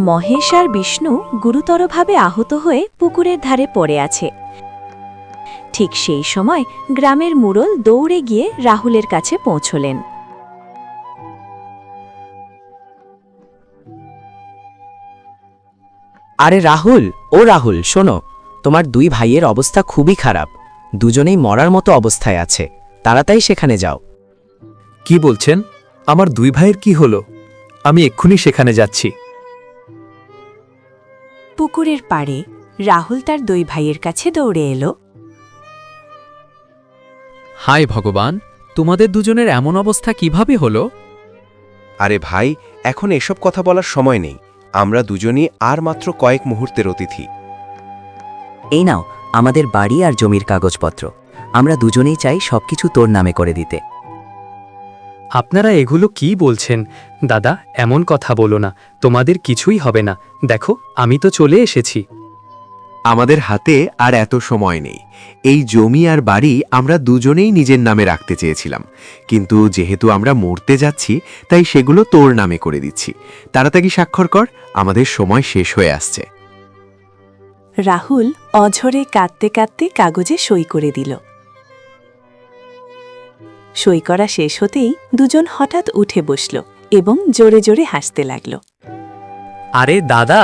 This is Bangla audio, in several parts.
মহেশ আর বিষ্ণু গুরুতরভাবে আহত হয়ে পুকুরের ধারে পড়ে আছে। ঠিক সেই সময় গ্রামের মুরল দৌড়ে গিয়ে রাহুলের কাছে পৌঁছলেন। আরে রাহুল, ও রাহুল, শোনো, তোমার দুই ভাইয়ের অবস্থা খুবই খারাপ। দুজনেই মরার মতো অবস্থায় আছে, তাড়াতাড়ি সেখানে যাও। কি বলছেন? আমার দুই ভাইয়ের কি হলো? আমি এক্ষুনি সেখানে যাচ্ছি। পুকুরের পাড়ে রাহুল তার দুই ভাইয়ের কাছে দৌড়ে এলো। হায় ভগবান, তোমাদের দুজনের এমন অবস্থা কিভাবে হলো? আরে ভাই, এখন এসব কথা বলার সময় নেই। আমরা দুজনই আর মাত্র কয়েক মুহূর্তের অতিথি। এই নাও আমাদের বাড়ি আর জমির কাগজপত্র। আমরা দুজনেই চাই সবকিছু তোর নামে করে দিতে। আপনারা এগুলো কি বলছেন? দাদা, এমন কথা বলো না, তোমাদের কিছুই হবে না। দেখো, আমি তো চলে এসেছি। আমাদের হাতে আর এত সময় নেই। এই জমি আর বাড়ি আমরা দুজনেই নিজের নামে রাখতে চেয়েছিলাম, কিন্তু যেহেতু আমরা মরতে যাচ্ছি তাই সেগুলো তোর নামে করে দিচ্ছি। তাড়াতাড়ি স্বাক্ষর কর, আমাদের সময় শেষ হয়ে আসছে। রাহুল অঝরে কাঁদতে কাঁদতে কাগজে সই করে দিল। সই করা শেষ হতেই দুজন হঠাৎ উঠে বসল এবং জোরে জোরে হাসতে লাগল। আরে দাদা,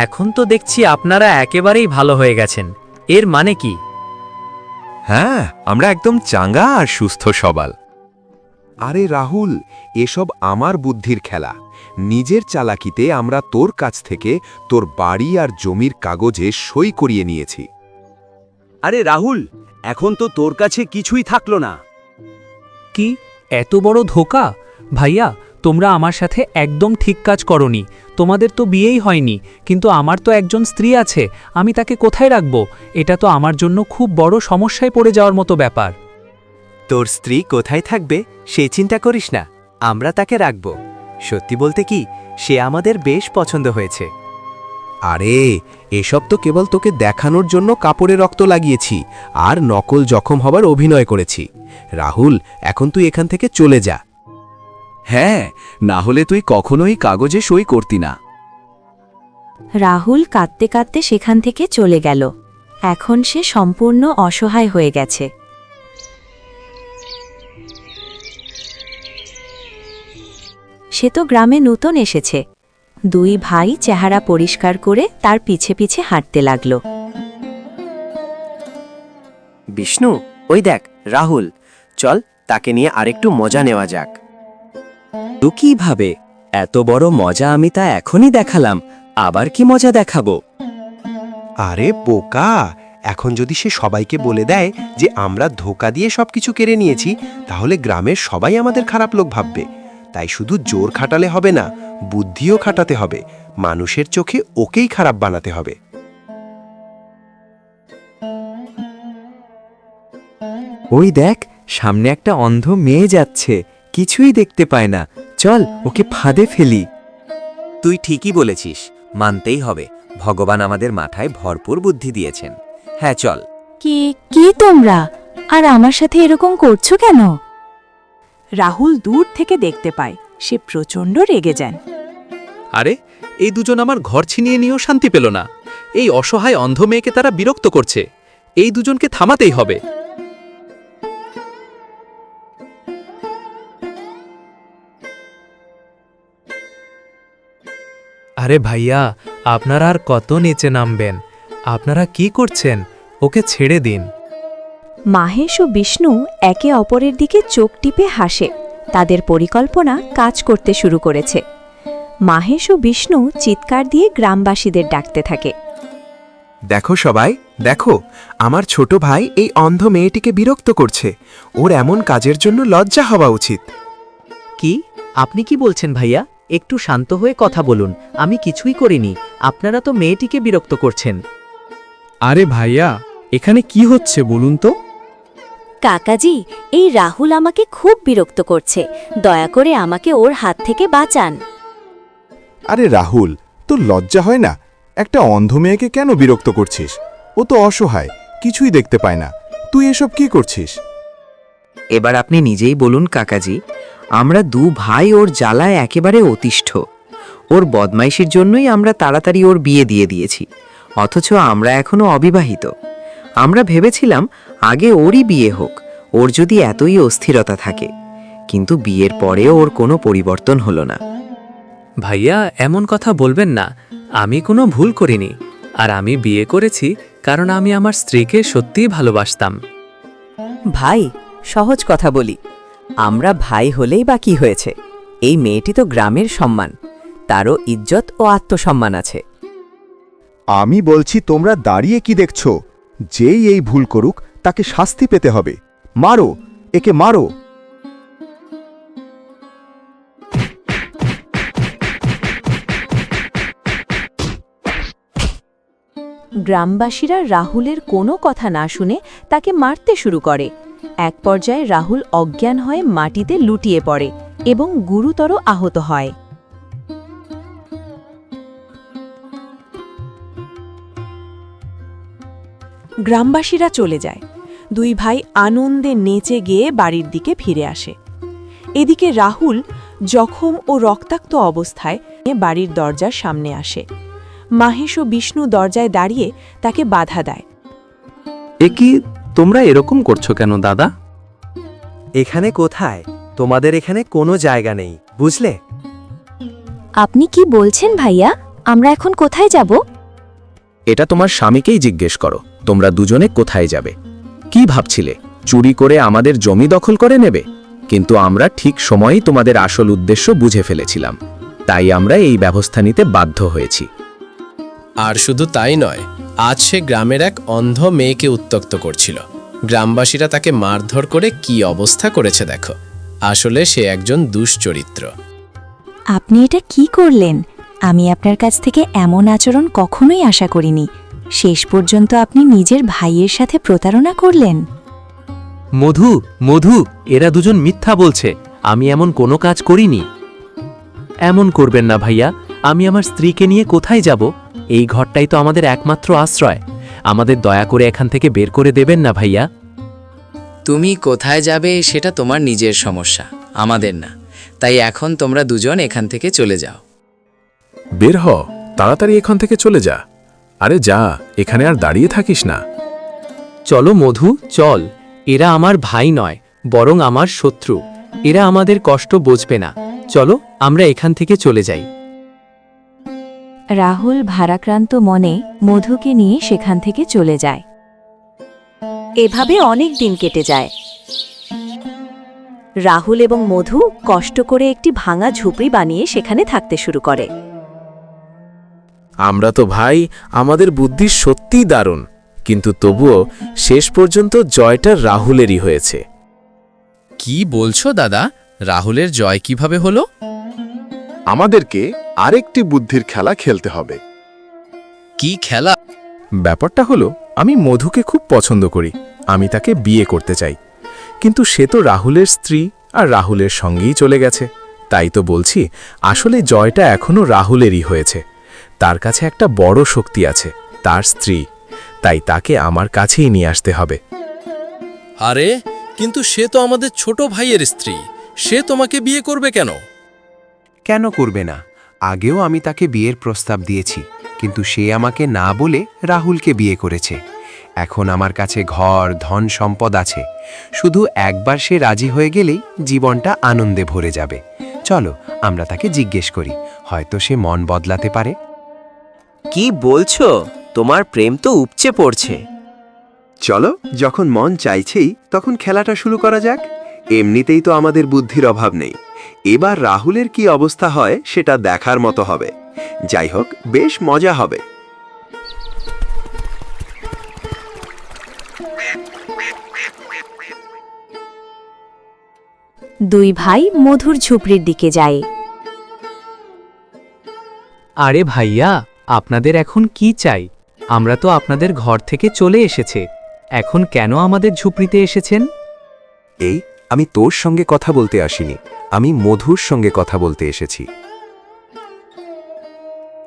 এখন তো দেখছি আপনারা একেবারেই ভালো হয়ে গেছেন। এর মানে কি? হ্যাঁ, আমরা একদম চাঙ্গা আর সুস্থ সবল। আরে রাহুল, এসব আমার বুদ্ধির খেলা। নিজের চালাকিতে আমরা তোর কাছ থেকে তোর বাড়ি আর জমির কাগজে সই করিয়ে নিয়েছি। আরে রাহুল, এখন তো তোর কাছে কিছুই থাকলো না। কি এত বড় ধোঁকা? ভাইয়া, তোমরা আমার সাথে একদম ঠিক কাজ করনি। তোমাদের তো বিয়েই হয়নি, কিন্তু আমার তো একজন স্ত্রী আছে। আমি তাকে কোথায় রাখব? এটা তো আমার জন্য খুব বড় সমস্যায় পড়ে যাওয়ার মতো ব্যাপার। তোর স্ত্রী কোথায় থাকবে সে চিন্তা করিস না, আমরা তাকে রাখব। সত্যি বলতে কি, সে আমাদের বেশ পছন্দ হয়েছে। আরে এসব তো কেবল তোকে দেখানোর জন্য কাপড়ে রক্ত লাগিয়েছি আর নকল জখম হবার অভিনয় করেছি। রাহুল, এখন তুই এখান থেকে চলে যা। হ্যাঁ, না হলে তুই কখনোই কাগজে সই করতি না। রাহুল কাঁদতে কাঁদতে সেখান থেকে চলে গেল। এখন সে সম্পূর্ণ অসহায় হয়ে গেছে। সে তো গ্রামে নতুন এসেছে। দুই ভাই চেহারা পরিষ্কার করে তার পিছে পিছে হাঁটতে লাগল। বিষ্ণু, ওই দেখ রাহুল, চল তাকে নিয়ে আরেকটু মজা নেওয়া যাক। তুই কি ভাবে এত বড় মজা আমি তা এখনই দেখালাম, আবার কি মজা দেখাবো? আরে বোকা, এখন যদি সে সবাইকে বলে দেয় যে আমরা ধোঁকা দিয়ে সবকিছু কেড়ে নিয়েছি, তাহলে গ্রামের সবাই আমাদের খারাপ লোক ভাববে। তাই শুধু জোর খাটালে হবে না, বুদ্ধিও খাটাতে হবে। মানুষের চোখে ওকেই খারাপ বানাতে হবে। ওই দেখ, সামনে একটা অন্ধ মেয়ে যাচ্ছে, কিছুই দেখতে পায় না। চল ওকে ফাঁদে ফেলি। তুই ঠিকই বলেছিস, মানতেই হবে, ভগবান আমাদের মাথায় ভরপুর বুদ্ধি দিয়েছেন। হ্যাঁ চল। কি তোমরা আর আমার সাথে এরকম করছো কেন? রাহুল দূর থেকে দেখতে পায়, সে প্রচণ্ড রেগে যান। আরে, এই দুজন আমার ঘর ছিনিয়ে নিয়েও শান্তি পেল না। এই অসহায় অন্ধ মেয়েকে তারা বিরক্ত করছে। এই দুজনকে থামাতেই হবে। আরে ভাইয়া, আপনারা আর কত নিচে নামবেন? আপনারা কি করছেন? ওকে ছেড়ে দিন। মাহেশ ও বিষ্ণু একে অপরের দিকে চোখ টিপে হাসে। তাদের পরিকল্পনা কাজ করতে শুরু করেছে। মাহেশ ও বিষ্ণু চিৎকার দিয়ে গ্রামবাসীদের ডাকতে থাকে। দেখো সবাই, দেখো, আমার ছোট ভাই এই অন্ধ মেয়েটিকে বিরক্ত করছে। ওর এমন কাজের জন্য লজ্জা হওয়া উচিত। কি? আপনি কি বলছেন ভাইয়া? একটু শান্ত হয়ে কথা বলুন। আমি কিছুই করিনি, আপনারা তো মেয়েটিকে বিরক্ত করছেন। আরে ভাইয়া, এখানে কি হচ্ছে বলুন তো? কাকাজি, এই রাহুল আমাকে খুব বিরক্ত করছে। দয়া করে আমাকে ওর হাত থেকে বাঁচান। আরে রাহুল, তোর লজ্জা হয় না? একটা অন্ধ মেয়েকে কেন বিরক্ত করছিস? ও তো অসহায়, কিছুই দেখতে পায় না। তুই এসব কি করছিস? এবার আপনি নিজেই বলুন কাকাজি, আমরা দু ভাই ওর জ্বালায় একেবারে অতিষ্ঠ। ওর বদমাইশির জন্যই আমরা তাড়াতাড়ি ওর বিয়ে দিয়ে দিয়েছি, অথচ আমরা এখনো অবিবাহিত। আমরা ভেবেছিলাম আগে ওরই বিয়ে হোক, ওর যদি এতই অস্থিরতা থাকে, কিন্তু বিয়ের পরেও ওর কোনো পরিবর্তন হলো না। ভাইয়া এমন কথা বলবেন না, আমি কোনো ভুল করিনি। আর আমি বিয়ে করেছি কারণ আমি আমার স্ত্রীকে সত্যিই ভালোবাসতাম। ভাই, সহজ কথা বলি, আমরা ভাই হলেই বা কি হয়েছে? এই মেয়েটি তো গ্রামের সম্মান, তারও ইজ্জত ও আত্মসম্মান আছে। আমি বলছি, তোমরা দাঁড়িয়ে কি দেখছো? যেই এই ভুল করুক তাকে শাস্তি পেতে হবে। মারো, একে মারো। গ্রামবাসীরা রাহুলের কোনো কথা না শুনে তাকে মারতে শুরু করে। এক পর্যায়ে রাহুল অজ্ঞান হয়ে মাটিতে লুটিয়ে পড়ে এবং গুরুতর আহত হয়। গ্রামবাসীরা চলে যায়। দুই ভাই আনন্দে নেচে গেয়ে বাড়ির দিকে ফিরে আসে। এদিকে রাহুল জখম ও রক্তাক্ত অবস্থায় বাড়ির দরজার সামনে আসে। মাহেশ ও বিষ্ণু দরজায় দাঁড়িয়ে তাকে বাধা দেয়। এ কি, তোমরা এরকম করছো কেন দাদা? এখানে কোথায়? তোমাদের এখানে কোনো জায়গা নেই, বুঝলে? আপনি কি বলছেন ভাইয়া? আমরা এখন কোথায় যাব? এটা তোমার স্বামীকেই জিজ্ঞেস করো, তোমরা দুজনে কোথায় যাবে? কি ভাবছিলে, চুরি করে আমাদের জমি দখল করে নেবে? কিন্তু আমরা ঠিক সময়েই তোমাদের আসল উদ্দেশ্য বুঝে ফেলেছিলাম, তাই আমরা এই ব্যবস্থা নিতে বাধ্য হয়েছি। আর শুধু তাই নয়, আজ সে গ্রামের এক অন্ধ মেয়েকে উত্ত্যক্ত করছিল। গ্রামবাসীরা তাকে মারধর করে কি অবস্থা করেছে দেখো। আসলে সে একজন দুশ্চরিত্র। আপনি এটা কি করলেন? আমি আপনার কাছ থেকে এমন আচরণ কখনোই আশা করিনি। শেষ পর্যন্ত আপনি নিজের ভাইয়ের সাথে প্রতারণা করলেন। মধু, মধু, এরা দুজন মিথ্যা বলছে। আমি এমন কোনো কাজ করিনি। এমন করবেন না ভাইয়া, আমি আমার স্ত্রীকে নিয়ে কোথায় যাব? এই ঘরটাই তো আমাদের একমাত্র আশ্রয়। আমাদের দয়া করে এখান থেকে বের করে দেবেন না ভাইয়া। তুমি কোথায় যাবে সেটা তোমার নিজের সমস্যা, আমাদের না। তাই এখন তোমরা দুজন এখান থেকে চলে যাও। বের হ, তাড়াতাড়ি এখান থেকে চলে যা। আরে যা, এখানে আর দাঁড়িয়ে থাকিস না। চলো মধু, চল। এরা আমার ভাই নয়, বরং আমার শত্রু। এরা আমাদের কষ্ট বুঝবে না। চলো আমরা এখান থেকে চলে যাই। রাহুল ভারাক্রান্ত মনে মধুকে নিয়ে সেখান থেকে চলে যায়। এভাবে অনেক দিন কেটে যায়। রাহুল এবং মধু কষ্ট করে একটি ভাঙা ঝুপড়ি বানিয়ে সেখানে থাকতে শুরু করে। আমরা তো ভাই, আমাদের বুদ্ধি সত্যিই দারুণ, কিন্তু তবুও শেষ পর্যন্ত জয়টা রাহুলেরই হয়েছে। কি বলছো দাদা? রাহুলের জয় কিভাবে হলো? আমাদেরকে আরেকটি বুদ্ধির খেলা খেলতে হবে। কি খেলা? ব্যাপারটা হলো, আমি মধুকে খুব পছন্দ করি, আমি তাকে বিয়ে করতে চাই, কিন্তু সে তো রাহুলের স্ত্রী আর রাহুলের সঙ্গেই চলে গেছে। তাই তো বলছি, আসলে জয়টা এখনো রাহুলেরই হয়েছে। তার কাছে একটা বড় শক্তি আছে, তার স্ত্রী। তাই তাকে আমার কাছেই নিয়ে আসতে হবে। আরে, কিন্তু সে তো আমাদের ছোট ভাইয়ের স্ত্রী, সে তোমাকে বিয়ে করবে কেন? কেন করবে না? আগেও আমি তাকে বিয়ের প্রস্তাব দিয়েছি, কিন্তু সে আমাকে না বলে রাহুলকে বিয়ে করেছে। এখন আমার কাছে ঘর, ধন সম্পদ আছে। শুধু একবার সে রাজি হয়ে গেলেই জীবনটা আনন্দে ভরে যাবে। চলো আমরা তাকে জিজ্ঞেস করি, হয়তো সে মন বদলাতে পারে। কি বলছো? তোমার প্রেম তো উপচে পড়ছে। চলো, যখন মন চাইছেই তখন খেলাটা শুরু করা যাক। এমনিতেই তো আমাদের বুদ্ধির অভাব নেই। এবার রাহুলের কি অবস্থা হয় সেটা দেখার মতো হবে। যাই হোক, বেশ মজা হবে। দুই ভাই মধুর ঝুপড়ির দিকে যায়। আরে ভাইয়া, আপনাদের এখন কি চাই? আমরা তো আপনাদের ঘর থেকে চলে এসেছে। এখন কেন আমাদের ঝুপড়িতে এসেছেন? এই, আমি তোর সঙ্গে কথা বলতে আসিনি, আমি মধুর সঙ্গে কথা বলতে এসেছি।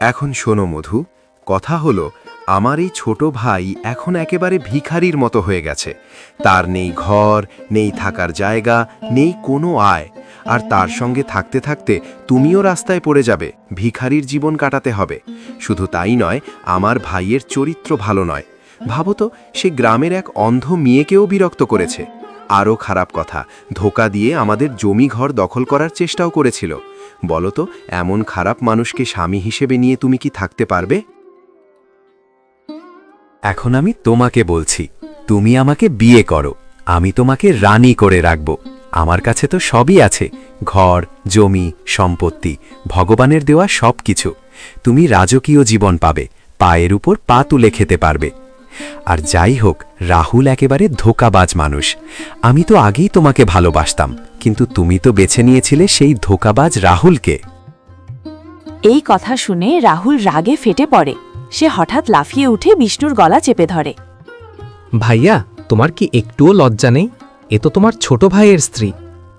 এখন শোনো মধু, কথা হলো, আমার এই ছোট ভাই এখন একেবারে ভিখারির মতো হয়ে গেছে। তার নেই ঘর, নেই থাকার জায়গা, নেই কোনো আয়। আর তার সঙ্গে থাকতে থাকতে তুমিও রাস্তায় পড়ে যাবে, ভিখারির জীবন কাটাতে হবে। শুধু তাই নয়, আমার ভাইয়ের চরিত্র ভালো নয়। ভাবো তো, সে গ্রামের এক অন্ধ মেয়েকেও বিরক্ত করেছে। আরও খারাপ কথা, ধোঁকা দিয়ে আমাদের জমি ঘর দখল করার চেষ্টাও করেছিল। বলো তো, এমন খারাপ মানুষকে স্বামী হিসেবে নিয়ে তুমি কি থাকতে পারবে? এখন আমি তোমাকে বলছি, তুমি আমাকে বিয়ে করো, আমি তোমাকে রানী করে রাখব। আমার কাছে তো সবই আছে, ঘর, জমি, সম্পত্তি, ভগবানের দেওয়া সব কিছু। তুমি রাজকীয় জীবন পাবে, পায়ের উপর পা তুলে খেতে পারবে। আর যাই হোক, রাহুল একেবারে ধোঁকাবাজ মানুষ। আমি তো আগেই তোমাকে ভালোবাসতাম, কিন্তু তুমি তো বেছে নিয়েছিলে সেই ধোঁকাবাজ রাহুলকে। এই কথা শুনে রাহুল রাগে ফেটে পড়ে। সে হঠাৎ লাফিয়ে উঠে বিষ্ণুর গলা চেপে ধরে। ভাইয়া, তোমার কি একটুও লজ্জা নেই? এ তো তোমার ছোট ভাইয়ের স্ত্রী।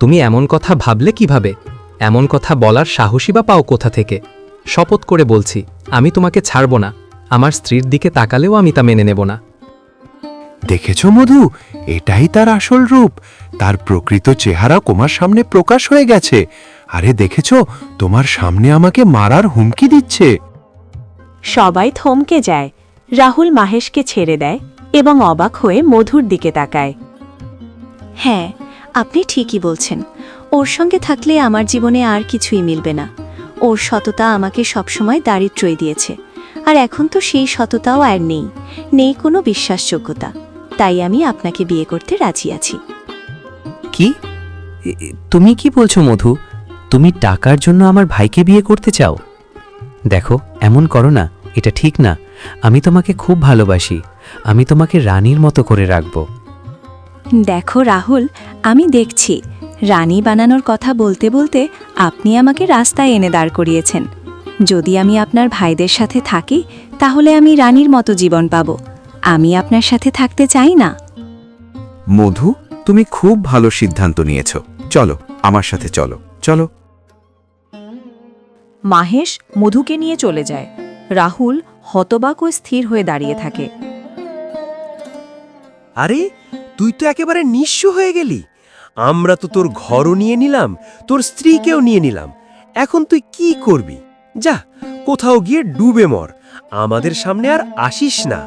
তুমি এমন কথা ভাবলে কিভাবে? এমন কথা বলার সাহসী বা পাও কোথা থেকে? শপথ করে বলছি, আমি তোমাকে ছাড়ব না। আমার স্ত্রীর দিকে তাকালেও আমি তা মেনে নেব না। দেখেছ মধু, এটাই তার আসল রূপ। তার প্রকৃত চেহারা তোমার সামনে প্রকাশ হয়ে গেছে। আরে দেখেছ, তোমার সামনে আমাকে মারার হুমকি দিচ্ছে। সবাই থমকে যায়। রাহুল মাহেশকে ছেড়ে দেয় এবং অবাক হয়ে মধুর দিকে তাকায়। হ্যাঁ, আপনি ঠিকই বলছেন। ওর সঙ্গে থাকলে আমার জীবনে আর কিছুই মিলবে না। ওর সততা আমাকে সবসময় দারিদ্র্যই দিয়েছে, আর এখন তো সেই সততাও আর নেই কোনো বিশ্বাসযোগ্যতা। তাই আমি আপনাকে বিয়ে করতে রাজি আছি। কি? তুমি কি বলছো মধু? তুমি টাকার জন্য আমার ভাইকে বিয়ে করতে চাও? দেখো, এমন করো না, এটা ঠিক না। আমি তোমাকে খুব ভালোবাসি, আমি তোমাকে রানীর মতো করে রাখব। দেখো রাহুল, আমি দেখছি রানী বানানোর কথা বলতে বলতে আপনি আমাকে রাস্তায় এনে দাঁড় করিয়েছেন। যদি আমি আপনার ভাইদের সাথে থাকি, তাহলে আমি রানীর মতো জীবন পাব। আমি আপনার সাথে থাকতে চাই না। মধু, তুমি খুব ভালো সিদ্ধান্ত নিয়েছ। চলো, আমার সাথে চলো, চলো। মাহেশ মধুকে নিয়ে চলে যায়। রাহুল হতবাক ও স্থির হয়ে দাঁড়িয়ে থাকে। আরে, তুই তো একেবারে নিঃস্ব হয়ে গেলি। আমরা তো তোর ঘরও নিয়ে নিলাম, তোর স্ত্রীকেও নিয়ে নিলাম। এখন তুই কি করবি? যা, কোথাও গিয়ে ডুবে মর। আমাদের সামনে আর আসিস না।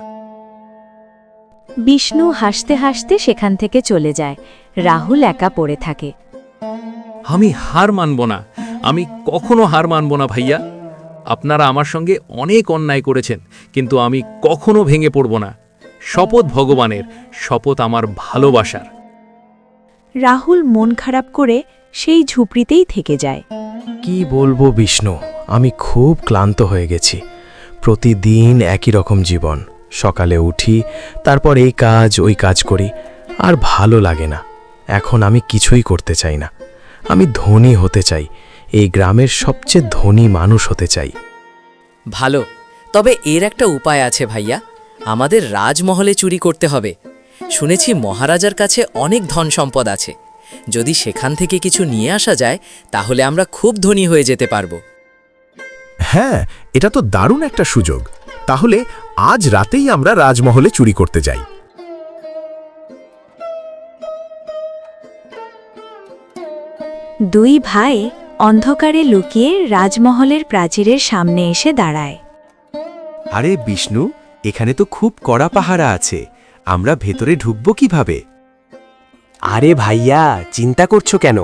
বিষ্ণু হাসতে হাসতে সেখান থেকে চলে যায়। রাহুল একা পড়ে থাকে। আমি হার মানব না, আমি কখনো হার মানব না ভাইয়া। আপনারা আমার সঙ্গে অনেক অন্যায় করেছেন, কিন্তু আমি কখনো ভেঙে পড়ব না। শপথ ভগবানের, শপথ আমার ভালোবাসার। রাহুল মন খারাপ করে সেই ঝুপড়িতেই থেকে যায়। কি বলবো বিষ্ণু, আমি খুব ক্লান্ত হয়ে গেছি। প্রতিদিন একই রকম জীবন। সকালে উঠি, তারপর এই কাজ ওই কাজ করি, আর ভালো লাগে না। এখন আমি কিছুই করতে চাই না। আমি ধনী হতে চাই, এই গ্রামের সবচেয়ে ধনী মানুষ হতে চাই। ভালো, তবে এর একটা উপায় আছে ভাইয়া। আমাদের রাজমহলে চুরি করতে হবে। শুনেছি মহারাজার কাছে অনেক ধন সম্পদ আছে। যদি সেখান থেকে কিছু নিয়ে আসা যায়, তাহলে আমরা খুব ধনী হয়ে যেতে পারবো। হ্যাঁ, এটা তো দারুণ একটা সুযোগ। তাহলে আজ রাতেই আমরা রাজমহলে চুরি করতে যাই। দুই ভাই অন্ধকারে লুকিয়ে রাজমহলের প্রাচীরের সামনে এসে দাঁড়ায়। আরে বিষ্ণু, এখানে তো খুব কড়া পাহারা আছে, আমরা ভেতরে ঢুকবো কিভাবে? আরে ভাইয়া, চিন্তা করছো কেন?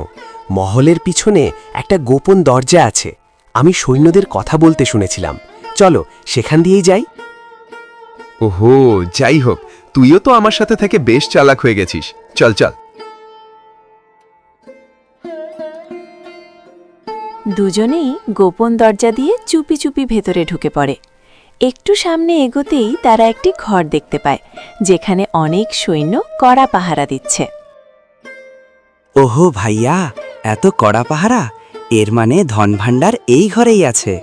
মহলের পিছনে একটা গোপন দরজা আছে। আমি সৈন্যদের কথা বলতে শুনেছিলাম। চলো, সেখান দিয়েই যাই। ওহো, যাই হোক, তুইও তো আমার সাথে থেকে বেশ চালাক হয়ে গেছিস। চল চল। দুজনেই গোপন দরজা দিয়ে চুপি চুপি ভেতরে ঢুকে পড়ে। একটু সামনে এগোতেই তারা একটি ঘর দেখতে পায়, যেখানে অনেক সৈন্য কড়া পাহারা দিচ্ছে। ওহো ভাইয়া, এত কড়া পাহারা, এর মানে ধনভাণ্ডার এই ঘরেই আছে।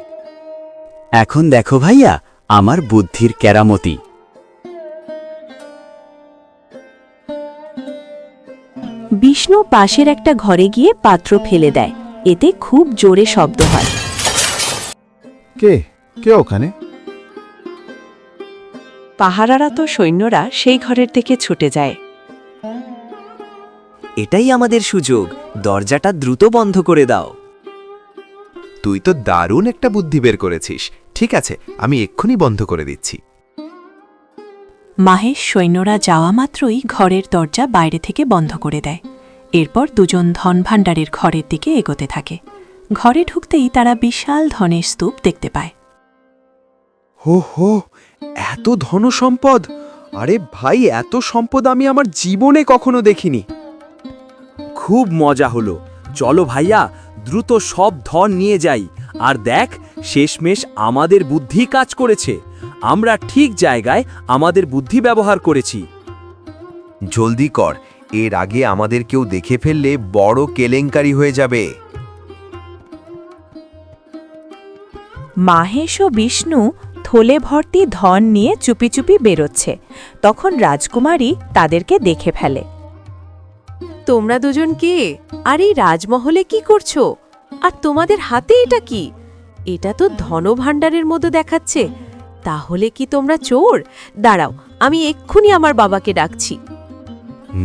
এখন দেখো ভাইয়া, আমার বুদ্ধির কেরামতি। বিষ্ণু পাশের একটা ঘরে গিয়ে পাত্র ফেলে দেয়। এতে খুব জোরে শব্দ হয়। কে কে ওখানে? পাহারারত সৈন্যরা সেই ঘরের থেকে ছুটে যায়। এটাই আমাদের সুযোগ, দরজাটা দ্রুত বন্ধ করে দাও। তুই তো দারুণ একটা বুদ্ধি বের করেছিস। ঠিক আছে, আমি এক্ষুনি বন্ধ করে দিচ্ছি। মাহেশ সৈন্যরা যাওয়া মাত্রই ঘরের দরজা বাইরে থেকে বন্ধ করে দেয়। এরপর দুজন ধনভাণ্ডারের ঘরের দিকে এগোতে থাকে। ঘরে ঢুকতেই তারা বিশাল ধনের স্তূপ দেখতে পায়। হো হো, এত ধন সম্পদ! আরে ভাই, এত সম্পদ আমি আমার জীবনে কখনো দেখিনি। খুব মজা হলো। চলো ভাইয়া, দ্রুত সব ধন নিয়ে যাই। আর দেখ, শেষমেশ আমাদের বুদ্ধি কাজ করেছে। আমরা ঠিক জায়গায় আমাদের বুদ্ধি ব্যবহার করেছি। জলদি কর, এর আগে আমাদের কেউ দেখে ফেললে বড় কেলেঙ্কারি হয়ে যাবে। মাহেশ ও বিষ্ণু থলে ভর্তি ধন নিয়ে চুপি চুপি বেরোচ্ছে। তখন রাজকুমারী তাদেরকে দেখে ফেলে। তোমরা দুজন কে? আর এই রাজমহলে কি করছো? আর তোমাদের হাতে এটা কি? এটা তো ধনভাণ্ডারের মতো দেখাচ্ছে। তাহলে কি তোমরা চোর? দাঁড়াও, আমি এক্ষুনি আমার বাবাকে ডাকছি।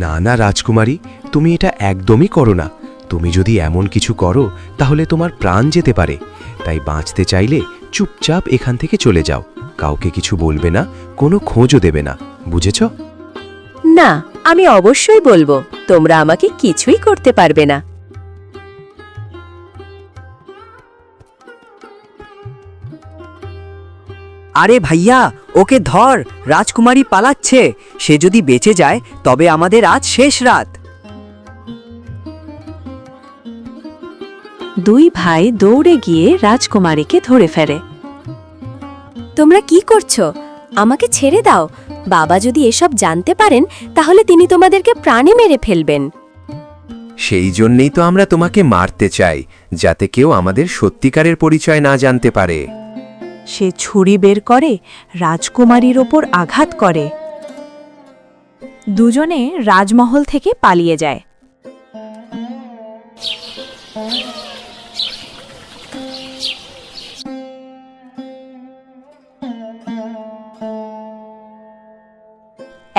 না না রাজকুমারী, তুমি এটা একদমই করো না। তুমি যদি এমন কিছু করো তাহলে তোমার প্রাণ যেতে পারে। তাই বাঁচতে চাইলে চুপচাপ এখান থেকে চলে যাও। কাউকে কিছু বলবে না, কোনো খোঁজও দেবে না, বুঝেছ? না, আমি অবশ্যই বলবো। তোমরা আমাকে কিছুই করতে পারবে না। আরে ভাইয়া, ওকে ধর, রাজকুমারী পালাচ্ছে। সে যদি বেঁচে যায় তবে আমাদের আজ শেষ রাত। দুই ভাই দৌড়ে গিয়ে রাজকুমারীকে ধরে ফেলে। তোমরা কি করছো? আমাকে ছেড়ে দাও। বাবা যদি এসব জানতে পারেন তাহলে তিনি তোমাদেরকে প্রাণে মেরে ফেলবেন। সেই জন্যই তো আমরা তোমাকে মারতে চাই, যাতে কেউ আমাদের সত্যিকারের পরিচয় না জানতে পারে। সে ছুরি বের করে রাজকুমারীর ওপর আঘাত করে। দুজনে রাজমহল থেকে পালিয়ে যায়।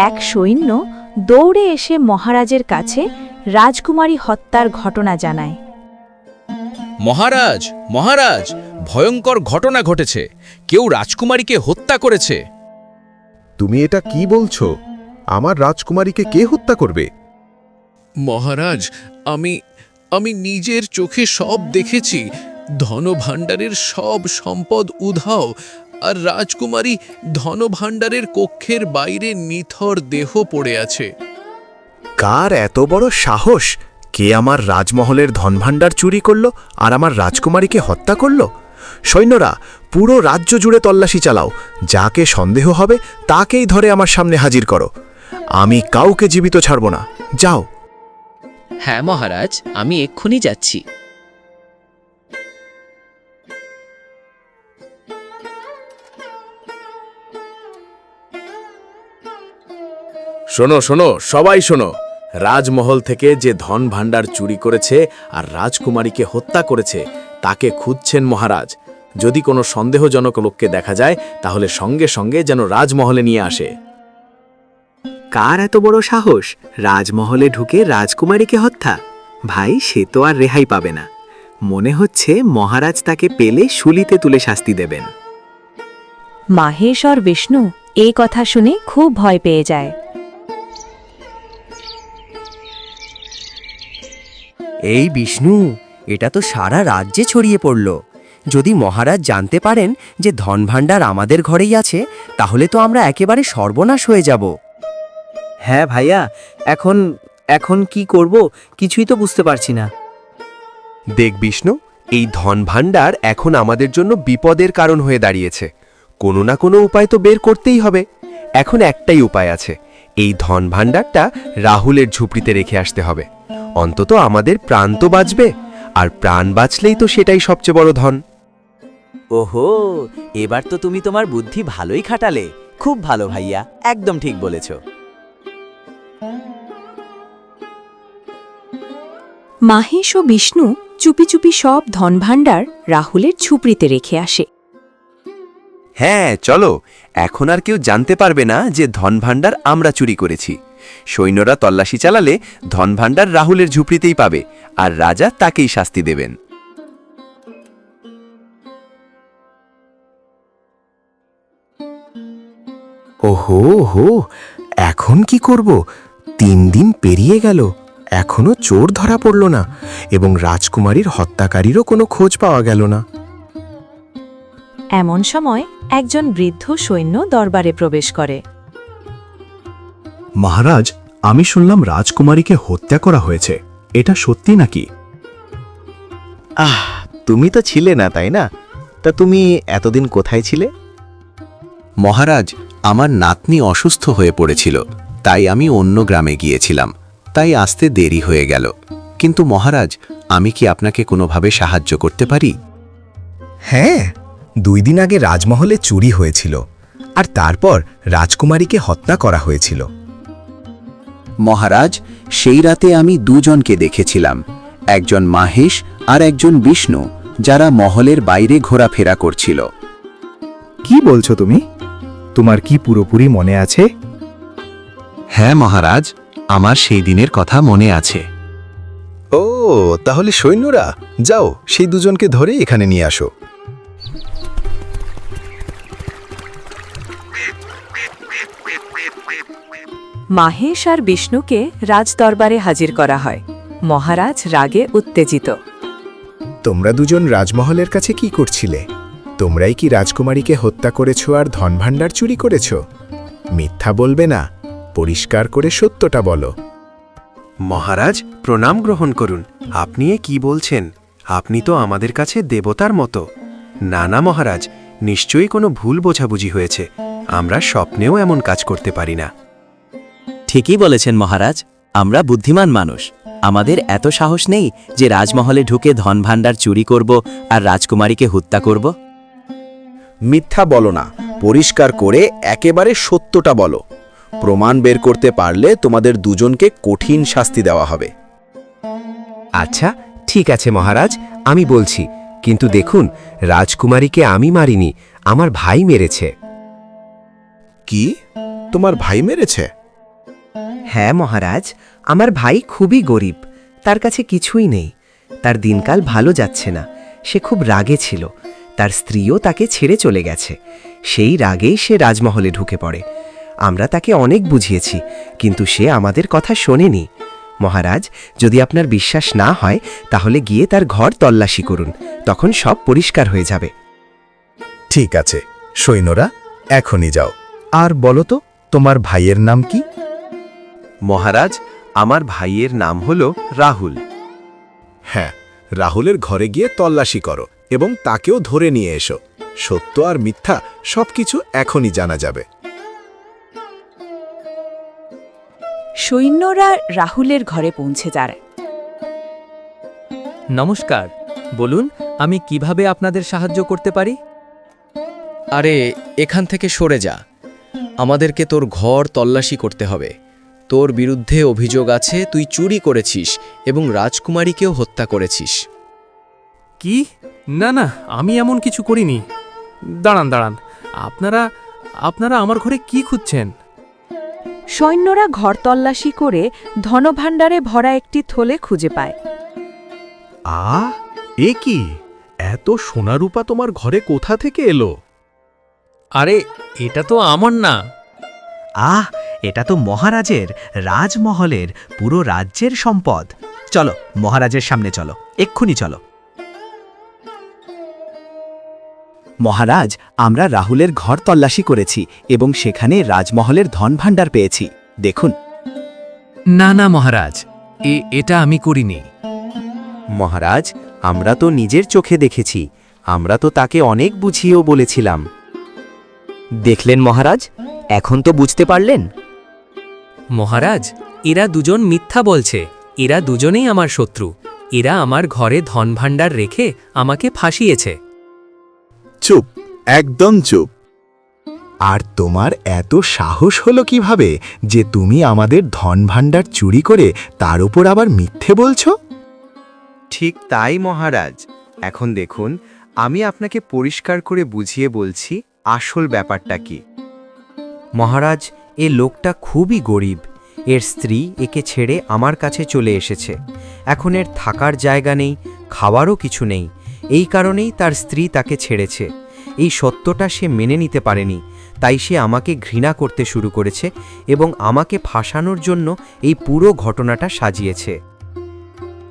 এক সৈন্য দৌড়ে এসে মহারাজের কাছে রাজকুমারী হত্যার ঘটনা জানায়। মহারাজ, মহারাজ, ভয়ঙ্কর ঘটনা ঘটেছে। কেউ রাজকুমারীকে হত্যা করেছে। তুমি এটা কি বলছো? আমার রাজকুমারীকে কে হত্যা করবে? মহারাজ, আমি নিজের চোখে সব দেখেছি। ধনভাণ্ডারের সব সম্পদ উধাও, আর রাজকুমারী ধনভাণ্ডারের কক্ষের বাইরে নিথর দেহ পড়ে আছে। কার এত বড় সাহস? কে আমার রাজমহলের ধনভাণ্ডার চুরি করল আর আমার রাজকুমারীকে হত্যা করল? সৈন্যরা, পুরো রাজ্য জুড়ে তল্লাশি চালাও। যাকে সন্দেহ হবে তাকেই ধরে আমার সামনে হাজির করো। আমি কাউকে জীবিত ছাড়ব না। যাও। হ্যাঁ মহারাজ, আমি এক্ষুনি যাচ্ছি। শোনো শোনো, সবাই শোনো। রাজমহল থেকে যে ধন ভাণ্ডার চুরি করেছে আর রাজকুমারীকে হত্যা করেছে তাকে খুঁজছেন মহারাজ। যদি কোনো সন্দেহজনক লোককে দেখা যায় তাহলে সঙ্গে সঙ্গে যেন রাজমহলে নিয়ে আসে। কার এত বড় সাহস রাজমহলে ঢুকে রাজকুমারীকে হত্যা? ভাই, সে তো আর রেহাই পাবে না। মনে হচ্ছে মহারাজ তাকে পেলে শুলিতে তুলে শাস্তি দেবেন। মাহেশ আর বিষ্ণু এই কথা শুনে খুব ভয় পেয়ে যায়। এই বিষ্ণু, এটা তো সারা রাজ্যে ছড়িয়ে পড়ল। যদি মহারাজ জানতে পারেন যে ধনভাণ্ডার আমাদের ঘরেই আছে, তাহলে তো আমরা একেবারে সর্বনাশ হয়ে যাব। হ্যাঁ ভাইয়া, এখন কি করব কিছুই তো বুঝতে পারছি না। দেখ বিষ্ণু, এই ধনভাণ্ডার এখন আমাদের জন্য বিপদের কারণ হয়ে দাঁড়িয়েছে। কোনো না কোনো উপায় তো বের করতেই হবে। এখন একটাই উপায় আছে, এই ধনভাণ্ডারটা রাহুলের ঝুপড়িতে রেখে আসতে হবে। অন্তত আমাদের প্রাণ তো বাঁচবে, আর প্রাণ বাঁচলেই তো সেটাই সবচেয়ে বড় ধন। ওহো, এবার তো তুমি তোমার বুদ্ধি ভালোই খাটালে। খুব ভালো ভাইয়া, একদম ঠিক বলেছ। মাহেশ ও বিষ্ণু চুপি চুপি সব ধনভাণ্ডার রাহুলের ঝুপড়িতে রেখে আসে। হ্যাঁ চলো, এখন আর কেউ জানতে পারবে না যে ধনভাণ্ডার আমরা চুরি করেছি। সৈন্যরা তল্লাশি চালালে ধনভাণ্ডার রাহুলের ঝুপড়িতেই পাবে, আর রাজা তাকেই শাস্তি দেবেন। ওহো হো, এখন কি করব? 3 দিন পেরিয়ে গেল, এখনো চোর ধরা পড়ল না, এবং রাজকুমারীর হত্যাকারীরও কোনো খোঁজ পাওয়া গেল না। এমন সময় একজন বৃদ্ধ সৈন্য দরবারে প্রবেশ করে। মহারাজ, আমি শুনলাম রাজকুমারীকে হত্যা করা হয়েছে, এটা সত্যি নাকি? তুমি তো ছিলে না, তাই না? তা তুমি এতদিন কোথায় ছিলে? মহারাজ, আমার নাতনি অসুস্থ হয়ে পড়েছিল, তাই আমি অন্য গ্রামে গিয়েছিলাম, তাই আসতে দেরি হয়ে গেল। কিন্তু মহারাজ, আমি কি আপনাকে কোনোভাবে সাহায্য করতে পারি? হ্যাঁ, 2 দিন আগে রাজমহলে চুরি হয়েছিল, আর তারপর রাজকুমারীকে হত্যা করা হয়েছিল। মহারাজ, সেই রাতে আমি 2 জনকে দেখেছিলাম, একজন মাহেশ আর একজন বিষ্ণু, যারা মহলের বাইরে ঘোরাফেরা করছিল। কি বলছো তুমি? তোমার কি পুরোপুরি মনে আছে? হ্যাঁ মহারাজ, আমার সেই দিনের কথা মনে আছে। ও, তাহলে সৈন্যরা, যাও সেই 2 জনকে ধরে এখানে নিয়ে আসো। মাহেশ আর বিষ্ণুকে রাজদরবারে হাজির করা হয়। মহারাজ রাগে উত্তেজিত। তোমরা 2 জন রাজমহলের কাছে কি করছিলে? তোমরাই কি রাজকুমারীকে হত্যা করেছো আর ধনভাণ্ডার চুরি করেছো? মিথ্যা বলবে না, পরিষ্কার করে সত্যটা বলো। মহারাজ, প্রণাম গ্রহণ করুন। আপনি এ কি বলছেন? আপনি তো আমাদের কাছে দেবতার মতো। না না মহারাজ, নিশ্চয়ই কোনো ভুল বোঝাবুঝি হয়েছে। আমরা স্বপ্নেও এমন কাজ করতে পারি না। ঠিকই বলেছেন মহারাজ, আমরা বুদ্ধিমান মানুষ, আমাদের এত সাহস নেই যে রাজমহলে ঢুকে ধনভাণ্ডার চুরি করব আর রাজকুমারীকে হত্যা করব। মিথ্যা বলো না, পরিষ্কার করে একেবারে সত্যটা বলো। প্রমাণ বের করতে পারলে তোমাদের 2 জনকে কঠিন শাস্তি দেওয়া হবে। আচ্ছা, ঠিক আছে মহারাজ, আমি বলছি, কিন্তু দেখুন, রাজকুমারীকে আমি মারিনি, আমার ভাই মেরেছে। কি? তোমার ভাই মেরেছে? হ্যাঁ মহারাজ, আমার ভাই খুবই গরিব, তার কাছে কিছুই নেই। তার দিনকাল ভালো যাচ্ছে না, সে খুব রাগে ছিল। তার স্ত্রীও তাকে ছেড়ে চলে গেছে। সেই রাগেই সে রাজমহলে ঢুকে পড়ে। আমরা তাকে অনেক বুঝিয়েছি, কিন্তু সে আমাদের কথা শোনেনি। মহারাজ, যদি আপনার বিশ্বাস না হয় তাহলে গিয়ে তার ঘর তল্লাশি করুন, তখন সব পরিষ্কার হয়ে যাবে। ঠিক আছে, সৈন্যরা, এখনই যাও। আর বলো তো, তোমার ভাইয়ের নাম কি? মহারাজ, আমার ভাইয়ের নাম হলো রাহুল। হ্যাঁ, রাহুলের ঘরে গিয়ে তল্লাশি করো এবং তাকেও ধরে নিয়ে এসো। সত্য আর মিথ্যা সবকিছু এখনই জানা যাবে। সৈন্যরা রাহুলের ঘরে পৌঁছে যায়। নমস্কার, বলুন আমি কিভাবে আপনাদের সাহায্য করতে পারি? আরে, এখান থেকে সরে যা, আমাদেরকে তোর ঘর তল্লাশি করতে হবে। তোর বিরুদ্ধে অভিযোগ আছে তুই চুরি করেছিস এবং রাজকুমারীকেও হত্যা করেছিস। কি? না না, আমি এমন কিছু করিনি। দাঁড়ান দাঁড়ান, আপনারা আমার ঘরে কি খুঁজছেন? সৈন্যরা ঘর তল্লাশি করে ধনভাণ্ডারে ভরা একটি থলে খুঁজে পায়। এ কি? এত সোনারূপা তোমার ঘরে কোথা থেকে এলো? আরে, এটা তো আমার না। এটা তো মহারাজের, রাজমহলের, পুরো রাজ্যের সম্পদ। চলো মহারাজের সামনে চলো, এক্ষুনি চলো। মহারাজ, আমরা রাহুলের ঘর তল্লাশি করেছি এবং সেখানে রাজমহলের ধনভাণ্ডার পেয়েছি, দেখুন। না না মহারাজ, এটা আমি করিনি। মহারাজ, আমরা তো নিজের চোখে দেখেছি, আমরা তো তাকে অনেক বুঝিয়েও বলেছিলাম। দেখলেন মহারাজ, এখন তো বুঝতে পারলেন? মহারাজ, এরা 2 জন মিথ্যা বলছে। এরা 2 জনেই আমার শত্রু। এরা আমার ঘরে ধনভাণ্ডার রেখে আমাকে ফাঁসিয়েছে। চুপ, একদম চুপ। আর তোমার এত সাহস হলো কিভাবে যে তুমি আমাদের ধনভাণ্ডার চুরি করে তার উপর আবার মিথ্যে বলছো? ঠিক তাই মহারাজ। এখন দেখুন, আমি আপনাকে পরিষ্কার করে বুঝিয়ে বলছি আসল ব্যাপারটা কি। মহারাজ, এ লোকটা খুবই গরিব। এর স্ত্রী একে ছেড়ে আমার কাছে চলে এসেছে। এখন এর থাকার জায়গা নেই, খাওয়ারও কিছু নেই। এই কারণেই তার স্ত্রী তাকে ছেড়েছে। এই সত্যটা সে মেনে নিতে পারেনি, তাই সে আমাকে ঘৃণা করতে শুরু করেছে এবং আমাকে ফাঁসানোর জন্য এই পুরো ঘটনাটা সাজিয়েছে।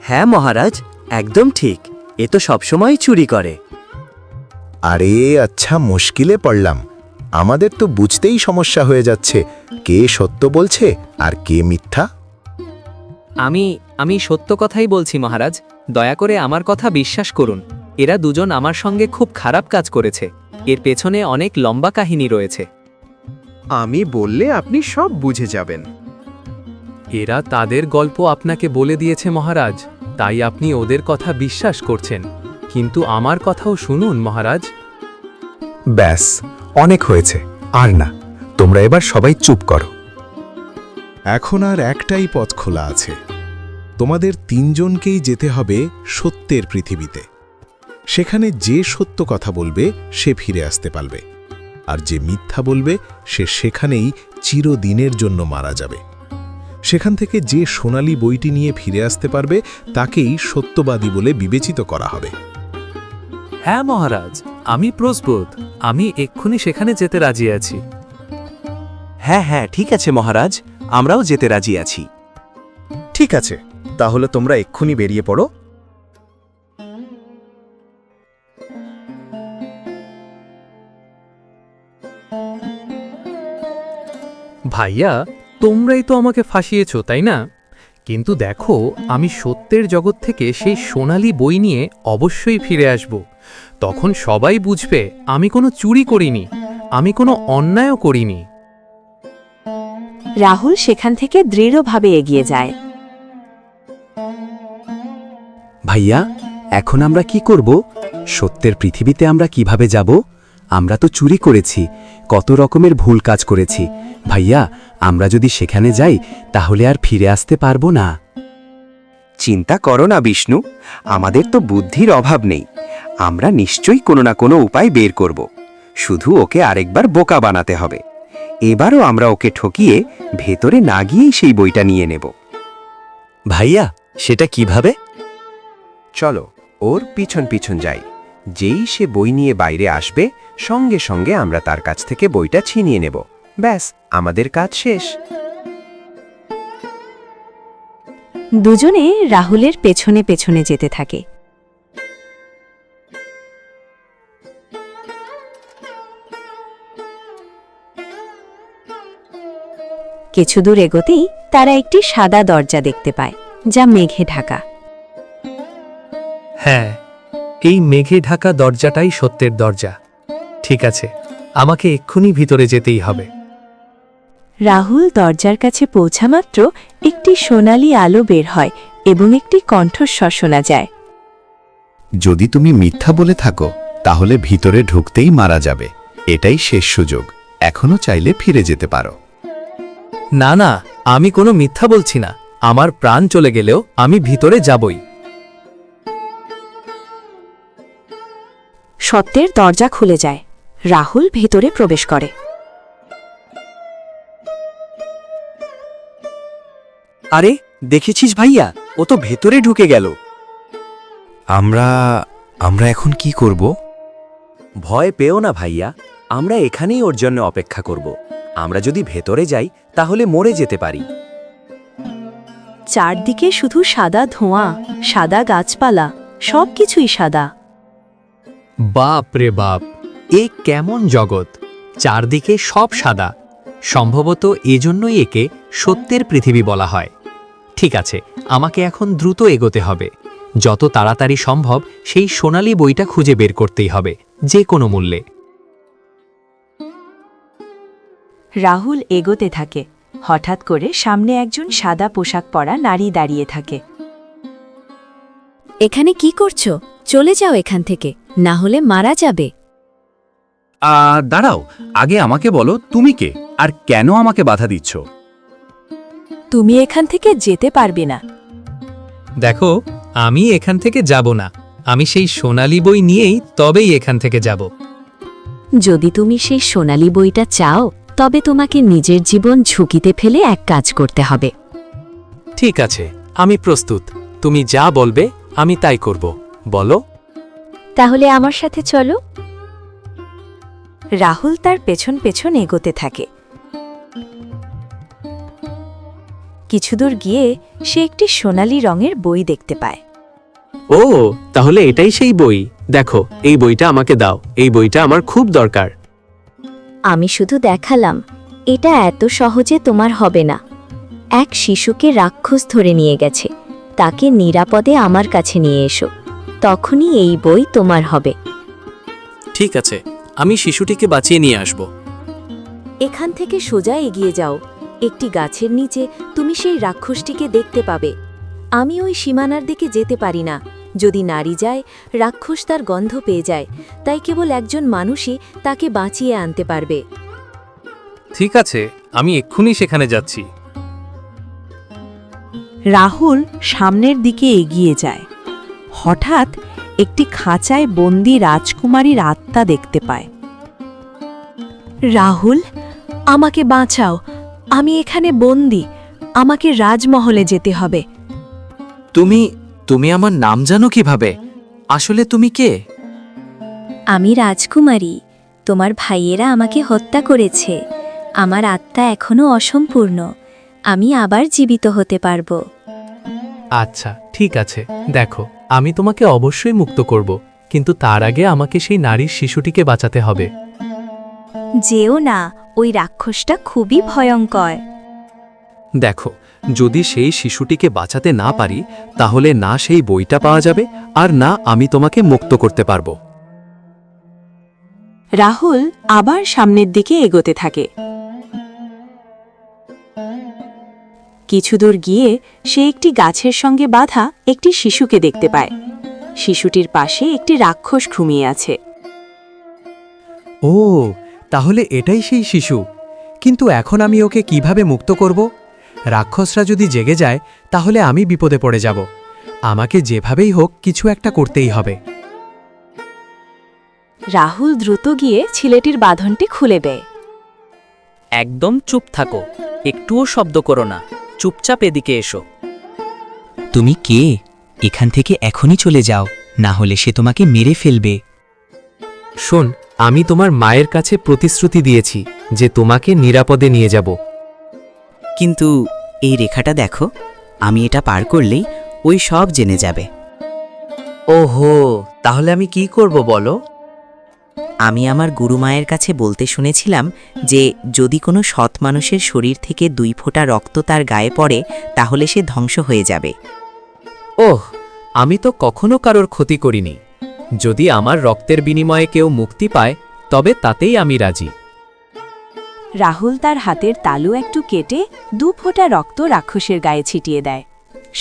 হ্যাঁ মহারাজ, একদম ঠিক। এ তো সবসময় চুরি করে। আরে আচ্ছা, মুশকিলে পড়লাম। আমাদের তো বুঝতেই সমস্যা হয়ে যাচ্ছে, কে সত্য বলছে আর কে মিথ্যা। আমি সত্য কথাই বলছি মহারাজ, দয়া করে আমার কথা বিশ্বাস করুন। এরা দুজন আমার সঙ্গে খুব খারাপ কাজ করেছে। এর পেছনে অনেক লম্বা কাহিনী রয়েছে। আমি বললে আপনি সব বুঝে যাবেন। এরা তাদের গল্প আপনাকে বলে দিয়েছে মহারাজ, তাই আপনি ওদের কথা বিশ্বাস করছেন। কিন্তু আমার কথাও শুনুন মহারাজ। ব্যাস, অনেক হয়েছে, আর না। তোমরা এবার সবাই চুপ করো। এখন আর একটাই পথ খোলা আছে। তোমাদের তিনজনকেই যেতে হবে সত্যের পৃথিবীতে। সেখানে যে সত্য কথা বলবে সে ফিরে আসতে পারবে, আর যে মিথ্যা বলবে সে সেখানেই চিরদিনের জন্য মারা যাবে। সেখান থেকে যে সোনালী বইটি নিয়ে ফিরে আসতে পারবে তাকেই সত্যবাদী বলে বিবেচিত করা হবে। হ্যাঁ মহারাজ, আমি প্রস্তুত। আমি এক্ষুনি সেখানে যেতে রাজি আছি। হ্যাঁ হ্যাঁ, ঠিক আছে মহারাজ, আমরাও যেতে রাজি আছি। ঠিক আছে, তাহলে তোমরা এক্ষুনি বেরিয়ে পড়ো। ভাইয়া, তোমরাই তো আমাকে ফাঁসিয়েছ, তাই না? কিন্তু দেখো, আমি সত্যের জগৎ থেকে সেই সোনালী বই নিয়ে অবশ্যই ফিরে আসব। তখন সবাই বুঝবে আমি কোনো চুরি করিনি, আমি কোনো অন্যায়ও করিনি। রাহুল সেখান থেকে দৃঢ়ভাবে এগিয়ে যায়। ভাইয়া, এখন আমরা কি করব? সত্যের পৃথিবীতে আমরা কিভাবে যাব? আমরা তো চুরি করেছি, কত রকমের ভুল কাজ করেছি। ভাইয়া, আমরা যদি সেখানে যাই তাহলে আর ফিরে আসতে পারবো না। চিন্তা করো না বিষ্ণু, আমাদের তো বুদ্ধির অভাব নেই। আমরা নিশ্চয়ই কোনো না কোনো উপায় বের করব। শুধু ওকে আরেকবার বোকা বানাতে হবে। এবারও আমরা ওকে ঠকিয়ে ভেতরে না গিয়েই সেই বইটা নিয়ে নেব। ভাইয়া, সেটা কিভাবে? চলো, ওর পিছন পিছন যাই। যেই সে বই নিয়ে বাইরে আসবে, সঙ্গে সঙ্গে আমরা তার কাছ থেকে বইটা ছিনিয়ে নেব। ব্যাস, আমাদের কাজ শেষ। দুজনে রাহুলের পেছনে পেছনে যেতে থাকে। কিছু দূর এগোতেই তারা একটি সাদা দরজা দেখতে পায়, যা মেঘে ঢাকা। হ্যাঁ, এই মেঘে ঢাকা দরজাটাই সত্যের দরজা। ঠিক আছে, আমাকে এক্ষুনি ভিতরে যেতেই হবে। রাহুল দরজার কাছে পৌঁছামাত্র একটি সোনালী আলো বের হয় এবং একটি কণ্ঠস্বর শোনা যায়। যদি তুমি মিথ্যা বলে থাকো তাহলে ভিতরে ঢুকতেই মারা যাবে। এটাই শেষ সুযোগ, এখনো চাইলে ফিরে যেতে পারো। না না, আমি কোনো মিথ্যা বলছি না। আমার প্রাণ চলে গেলেও আমি ভিতরে যাবই। সত্যের দরজা খুলে যায়। রাহুল ভেতরে প্রবেশ করে। আরে, দেখেছিস ভাইয়া, ও তো ভেতরে ঢুকে গেল। আমরা এখন কি করব? ভয় পেও না ভাইয়া, আমরা এখানেই ওর জন্য অপেক্ষা করব। আমরা যদি ভেতরে যাই তাহলে মরে যেতে পারি। চারদিকে শুধু সাদা ধোঁয়া, সাদা গাছপালা, সবকিছুই সাদা। বাপ রে বাপ, এ কেমন জগৎ! চারদিকে সব সাদা। সম্ভবত এজন্যই একে সত্যের পৃথিবী বলা হয়। ঠিক আছে, আমাকে এখন দ্রুত এগোতে হবে। যত তাড়াতাড়ি সম্ভব সেই সোনালী বইটা খুঁজে বের করতেই হবে, যে কোনো মূল্যে। রাহুল এগোতে থাকে। হঠাৎ করে সামনে একজন সাদা পোশাক পরা নারী দাঁড়িয়ে থাকে। এখানে কি করছো? চলে যাও এখান থেকে, না হলে মারা যাবে। দাঁড়াও, আগে আমাকে বলো তুমি কে আর কেন আমাকে বাধা দিচ্ছ? তুমি এখান থেকে যেতে পারবে না। দেখো, আমি এখান থেকে যাব না। আমি সেই সোনালী বই নিয়েই তবেই এখান থেকে যাব। যদি তুমি সেই সোনালী বইটা চাও তবে তোমাকে নিজের জীবন ঝুঁকিতে ফেলে এক কাজ করতে হবে। ঠিক আছে, আমি প্রস্তুত। তুমি যা বলবে আমি তাই করব। বলো। তাহলে আমার সাথে চলো। রাহুল তার পেছন পেছন এগোতে থাকে। কিছু দূর গিয়ে সে একটি সোনালী রঙের বই দেখতে পায়। ও, তাহলে এটাই সেই বই। দেখো, এই বইটা আমাকে দাও। এই বইটা আমার খুব দরকার। আমি শুধু দেখালাম, এটা এত সহজে তোমার হবে না। এক শিশুকে রাক্ষস ধরে নিয়ে গেছে, তাকে নিরাপদে আমার কাছে নিয়ে এসো, তখনই এই বই তোমার হবে। ঠিক আছে, আমি শিশুটিকে বাঁচিয়ে নিয়ে আসব। এখান থেকে সোজা এগিয়ে যাও, একটি গাছের নিচে তুমি সেই রাক্ষসটিকে দেখতে পাবে। আমি ওই সীমানার দিকে যেতে পারি না, যদি নারী যায় রাক্ষস তার গন্ধ পেয়ে যায়, তাই কেবল একজন মানুষই তাকে বাঁচিয়ে আনতে পারবে। ঠিক আছে, আমি এক্ষুনি সেখানে যাচ্ছি। রাহুল সামনের দিকে এগিয়ে যায়। হঠাৎ একটি খাঁচায় বন্দি রাজকুমারীর আত্মা দেখতে পায়। রাহুল, আমাকে বাঁচাও, আমি এখানে বন্দি, আমাকে রাজমহলে যেতে হবে। তুমি আমার নাম জানো কিভাবে? আসলে তুমি কে? আমি রাজকুমারী, তোমার ভাইয়েরা আমাকে হত্যা করেছে। আমার আত্মা এখনো অসম্পূর্ণ, আমি আবার জীবিত হতে পারবো। আচ্ছা, ঠিক আছে। দেখো, আমি তোমাকে অবশ্যই মুক্ত করব, কিন্তু তার আগে আমাকে সেই নারীর শিশুটিকে বাঁচাতে হবে। যেও না, ওই রাক্ষসটা খুবই ভয়ঙ্কর। দেখো, যদি সেই শিশুটিকে বাঁচাতে না পারি, তাহলে না সেই বইটা পাওয়া যাবে, আর না আমি তোমাকে মুক্ত করতে পারবো। রাহুল আবার সামনের দিকে এগোতে থাকে। কিছু দূর গিয়ে সে একটি গাছের সঙ্গে বাঁধা একটি শিশুকে দেখতে পায়। শিশুটির পাশে একটি রাক্ষস ঘুমিয়ে আছে। ও, তাহলে এটাই সেই শিশু। কিন্তু এখন আমি ওকে কিভাবে মুক্ত করব? রাক্ষসরা যদি জেগে যায় তাহলে আমি বিপদে পড়ে যাব। আমাকে যেভাবেই হোক কিছু একটা করতেই হবে। রাহুল দ্রুত গিয়ে ছেলেটির বাঁধনটি খুলে দেয়। একদম চুপ থাকো, একটুও শব্দ করো না, চুপচাপ এদিকে এসো। তুমি কে? এখান থেকে এখনই চলে যাও, না হলে সে তোমাকে মেরে ফেলবে। শোন, আমি তোমার মায়ের কাছে প্রতিশ্রুতি দিয়েছি যে তোমাকে নিরাপদে নিয়ে যাব। কিন্তু এই রেখাটা দেখো, আমি এটা পার করলেই ওই সব জেনে যাবে। ওহো, তাহলে আমি কি করব বলো? আমি আমার গুরুমায়ের কাছে বলতে শুনেছিলাম যে যদি কোনো সৎ মানুষের শরীর থেকে 2 ফোঁটা রক্ত তার গায়ে পড়ে তাহলে সে ধ্বংস হয়ে যাবে। ওহ, আমি তো কখনো কারোর ক্ষতি করিনি। যদি আমার রক্তের বিনিময়ে কেউ মুক্তি পায় তবে তাতেই আমি রাজি। রাহুল তার হাতের তালু একটু কেটে 2 ফোঁটা রক্ত রাক্ষসের গায়ে ছিটিয়ে দেয়।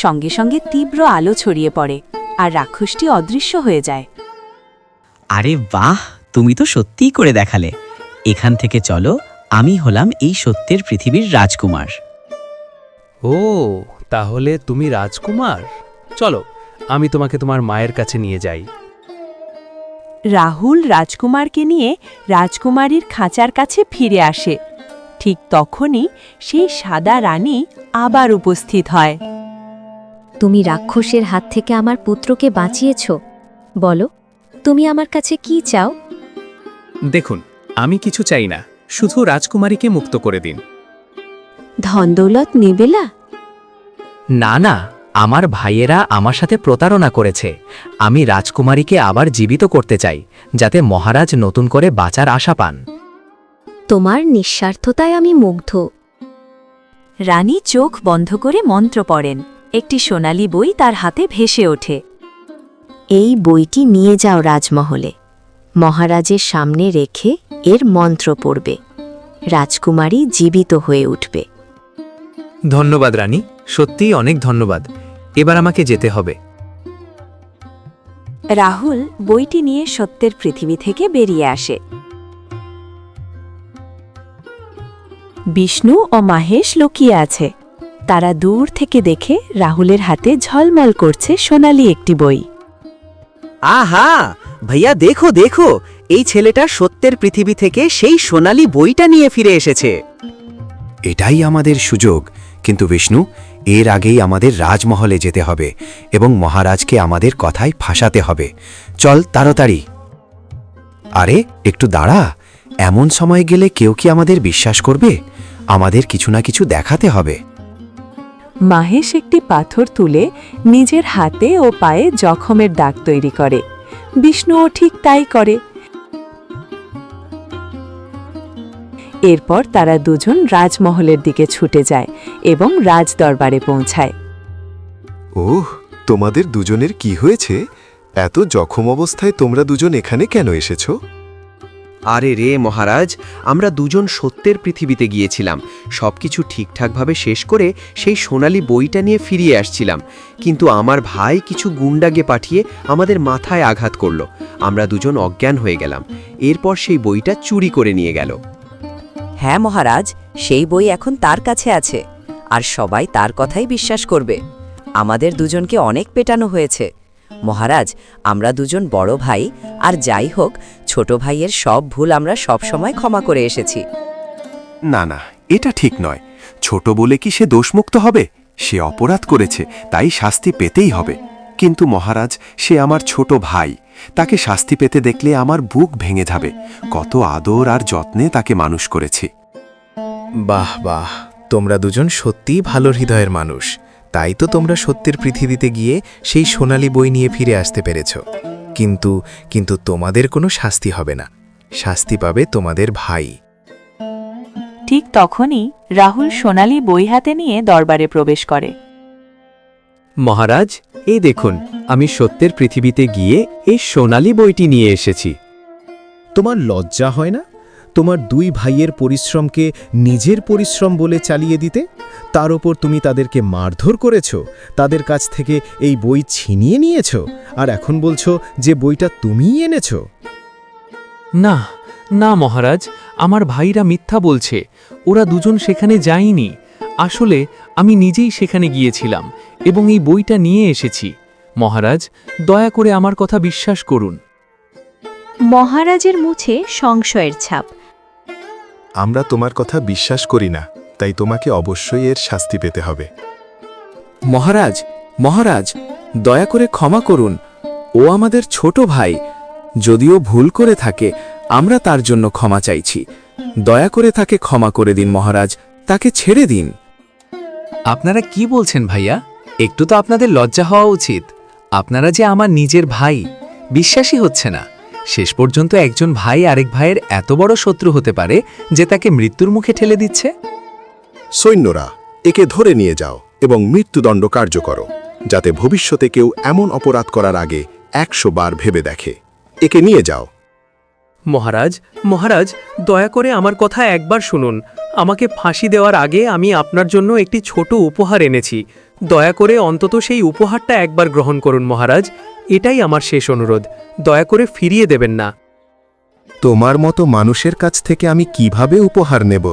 সঙ্গে সঙ্গে তীব্র আলো ছড়িয়ে পড়ে আর রাক্ষসটি অদৃশ্য হয়ে যায়। আরে বাহ, তুমি তো সত্যিই করে দেখালে। এখান থেকে চলো, আমি হলাম এই সত্যের পৃথিবীর রাজকুমার। ও, তাহলে তুমি রাজকুমার? চলো, আমি তোমাকে তোমার মায়ের কাছে নিয়ে যাই। রাহুল রাজকুমারকে নিয়ে রাজকুমারীর খাঁচার কাছে ফিরে আসে। ঠিক তখনই সেই সাদা রানী আবার উপস্থিত হয়। তুমি রাক্ষসের হাত থেকে আমার পুত্রকে বাঁচিয়েছ। বলো, তুমি আমার কাছে কি চাও? দেখুন, আমি কিছু চাই না, শুধু রাজকুমারীকে মুক্ত করে দিন। ধন দৌলত নেবেলা? না না, আমার ভাইয়েরা আমার সাথে প্রতারণা করেছে। আমি রাজকুমারীকে আবার জীবিত করতে চাই, যাতে মহারাজ নতুন করে বাঁচার আশা পান। তোমার নিঃস্বার্থতায় আমি মুগ্ধ। রানী চোখ বন্ধ করে মন্ত্র পড়েন। একটি সোনালী বই তার হাতে ভেসে ওঠে। এই বইটি নিয়ে যাও রাজমহলে, মহারাজের সামনে রেখে এর মন্ত্র পড়বে, রাজকুমারী জীবিত হয়ে উঠবে। ধন্যবাদ রানী, সত্যিই অনেক ধন্যবাদ। এবার আমাকে যেতে হবে। রাহুল বইটি নিয়ে সত্যের পৃথিবী থেকে বেরিয়ে আসে। বিষ্ণু ও মাহেশ লুকিয়ে আছে। তারা দূর থেকে দেখে রাহুলের হাতে ঝলমল করছে সোনালী একটি বই। আহা, भैया देखो देखो, এই ছেলেটা সত্যের পৃথিবী থেকে সেই সোনালী বইটা নিয়ে ফিরে এসেছে। এটাই আমাদের সুযোগ, কিন্তু বিষ্ণু, এর আগেই আমাদের রাজমহলে যেতে হবে এবং মহারাজকে আমাদের কথায় ফাঁসাতে হবে। চল তাড়াতাড়ি। আরে একটু দাঁড়া, এমন সময় গেলে কেউ কি আমাদের বিশ্বাস করবে? আমাদের কিছু না কিছু দেখাতে হবে। মাহেশ একটি পাথর তুলে নিজের হাতে ও পায়ে জখমের দাগ তৈরি করে। বিষ্ণুও ঠিক তাই করে। এরপর তারা দুজন রাজমহলের দিকে ছুটে যায় এবং রাজদরবারে পৌঁছায়। ওহ, তোমাদের দুজনের কি হয়েছে? এত জখম অবস্থায় তোমরা দুজন এখানে কেন এসেছো? আরে রে মহারাজ, আমরা দুজন সত্যের পৃথিবীতে গিয়েছিলাম, সবকিছু ঠিকঠাকভাবে শেষ করে সেই সোনালী বইটা নিয়ে ফিরিয়ে আসছিলাম, কিন্তু আমার ভাই কিছু গুন্ডাকে পাঠিয়ে আমাদের মাথায় আঘাত করল। আমরা দুজন অজ্ঞান হয়ে গেলাম। এরপর সেই বইটা চুরি করে নিয়ে গেল। হ্যাঁ মহারাজ, সেই বই এখন তার কাছে আছে, আর সবাই তার কথাই বিশ্বাস করবে। আমাদের দুজনকে অনেক পেটানো হয়েছে মহারাজ। আমরা দুজন বড় ভাই, আর যাই হোক, ছোট ভাইয়ের সব ভুল আমরা সব সময় ক্ষমা করে এসেছি। না না, এটা ঠিক নয়। ছোট বলে কি সে দোষমুক্ত হবে? সে অপরাধ করেছে, তাই শাস্তি পেতেই হবে। কিন্তু মহারাজ, সে আমার ছোট ভাই, তাকে শাস্তি পেতে দেখলে আমার বুক ভেঙে যাবে। কত আদর আর যত্নে তাকে মানুষ করেছি। বাহ বাহ, তোমরা দুজন সত্যিই ভালো হৃদয়ের মানুষ। তাই তো তোমরা সত্যের পৃথিবীতে গিয়ে সেই সোনালী বই নিয়ে ফিরে আসতে পেরেছ। কিন্তু তোমাদের কোনো শাস্তি হবে না, শাস্তি পাবে তোমাদের ভাই। ঠিক তখনই রাহুল সোনালী বই হাতে নিয়ে দরবারে প্রবেশ করে। মহারাজ, এই দেখুন, আমি সত্যের পৃথিবীতে গিয়ে এই সোনালী বইটি নিয়ে এসেছি। তোমার লজ্জা হয় না তোমার দুই ভাইয়ের পরিশ্রমকে নিজের পরিশ্রম বলে চালিয়ে দিতে? তার ওপর তুমি তাদেরকে মারধর করেছ, তাদের কাছ থেকে এই বই ছিনিয়ে নিয়েছ, আর এখন বলছো যে বইটা তুমিই এনেছ? না না মহারাজ, আমার ভাইরা মিথ্যা বলছে। ওরা দুজন সেখানে যায়নি। আসলে আমি নিজেই সেখানে গিয়েছিলাম এবং এই বইটা নিয়ে এসেছি। মহারাজ, দয়া করে আমার কথা বিশ্বাস করুন। মহারাজের মুখে সংশয়ের ছাপ। আমরা তোমার কথা বিশ্বাস করি না, তাই তোমাকে অবশ্যই এর শাস্তি পেতে হবে। মহারাজ, মহারাজ, দয়া করে ক্ষমা করুন। ও আমাদের ছোট ভাই। যদিও ভুল করে থাকে, আমরা তার জন্য ক্ষমা চাইছি। দয়া করে তাকে ক্ষমা করে দিন মহারাজ, তাকে ছেড়ে দিন। আপনারা কি বলছেন ভাইয়া? একটু তো আপনাদের লজ্জা হওয়া উচিত। আপনারা যে আমার নিজের ভাই, বিশ্বাসই হচ্ছে না। শেষ পর্যন্ত একজন ভাই আরেক ভাইয়ের এত বড় শত্রু হতে পারে যে তাকে মৃত্যুর মুখে ঠেলে দিচ্ছে। সৈন্যরা, একে ধরে নিয়ে যাও এবং মৃত্যুদণ্ড কার্য করো, যাতে ভবিষ্যতে কেউ এমন অপরাধ করার আগে 100 বার ভেবে দেখে। একে নিয়ে যাও। মহারাজ, মহারাজ, দয়া করে আমার কথা একবার শুনুন। আমাকে ফাঁসি দেওয়ার আগে আমি আপনার জন্য একটি ছোট উপহার এনেছি। দয়া করে অন্তত সেই উপহারটা একবার গ্রহণ করুন মহারাজ। এটাই আমার শেষ অনুরোধ। দয়া করে ফিরিয়ে দেবেন না। তোমার মতো মানুষের কাছ থেকে আমি কিভাবে উপহার নেব?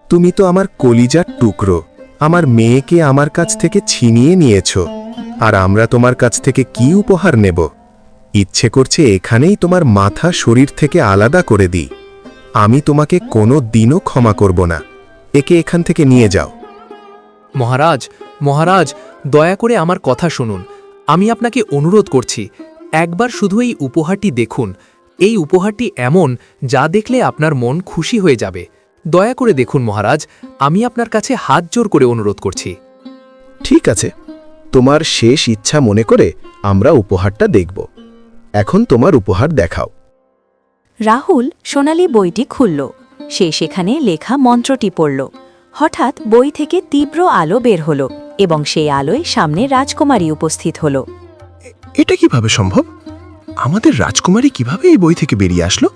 তুমি তো আমার কলিজার টুকরো। আমার মেয়েকে আমার কাছ থেকে ছিনিয়ে নিয়েছ, আর আমরা তোমার কাছ থেকে কি উপহার নেব? ইচ্ছে করছে এখানেই তোমার মাথা শরীর থেকে আলাদা করে দিই। আমি তোমাকে কোনো দিনও ক্ষমা করব না। একে এখান থেকে নিয়ে যাও। মহারাজ, মহারাজ, দয়া করে আমার কথা শুনুন। আমি আপনাকে অনুরোধ করছি, একবার শুধু এই উপহারটি দেখুন। এই উপহারটি এমন যা দেখলে আপনার মন খুশি হয়ে যাবে। দয়া করে দেখুন মহারাজ, আমি আপনার কাছে হাত জোর করে অনুরোধ করছি। ঠিক আছে, তোমার শেষ ইচ্ছা মনে করে আমরা উপহারটা দেখব। এখন তোমার উপহার দেখাও। রাহুল সোনালী বইটি খুলল। সে সেখানে লেখা মন্ত্রটি পড়ল। হঠাৎ বই থেকে তীব্র আলো বের হল এবং সেই আলোয় সামনে রাজকুমারী উপস্থিত হল। এটা কিভাবে সম্ভব? আমাদের রাজকুমারী কিভাবে এই বই থেকে বেরিয়ে আসলো?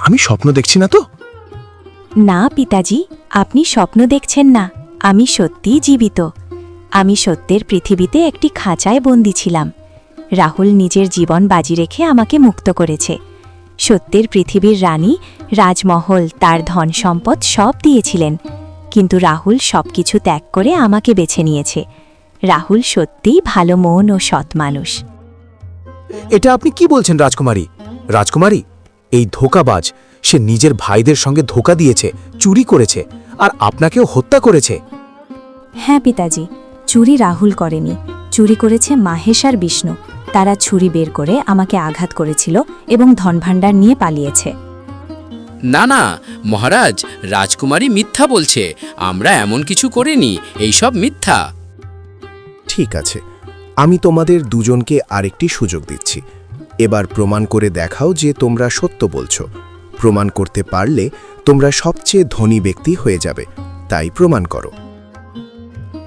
আমি স্বপ্ন দেখছি না তো? না পিতাজি, আপনি স্বপ্ন দেখছেন না। আমি সত্যিই জীবিত। আমি সত্যের পৃথিবীতে একটি খাঁচায় বন্দী ছিলাম। রাহুল নিজের জীবন বাজি রেখে আমাকে মুক্ত করেছে। সত্যের পৃথিবীর রানী, রাজমহল, তার ধন সম্পদ সব দিয়েছিলেন, কিন্তু রাহুল সবকিছু ত্যাগ করে আমাকে বেছে নিয়েছে। রাহুল সত্যিই ভালো মন ও সৎ মানুষ। এটা আপনি কি বলছেন রাজকুমারী? রাজকুমারী, এই ধোঁকাবাজ, সে নিজের ভাইদের সঙ্গে ধোঁকা দিয়েছে, চুরি করেছে, আর আপনাকেও হত্যা করেছে। হ্যাঁ পিতাজি, চুরি রাহুল করেনি, চুরি করেছে মাহেশ আর বিষ্ণু। তারা ছুরি বের করে আমাকে আঘাত করেছিল এবং ধনভাণ্ডার নিয়ে পালিয়েছে। না না মহারাজ, রাজকুমারী মিথ্যা বলছে, আমরা এমন কিছু করিনি, এইসব মিথ্যা। ঠিক আছে, আমি তোমাদের দুজনকে আরেকটি সুযোগ দিচ্ছি। এবার প্রমাণ করে দেখাও যে তোমরা সত্য বলছো। প্রমাণ করতে পারলে তোমরা সবচেয়ে ধনী ব্যক্তি হয়ে যাবে। তাই প্রমাণ করো।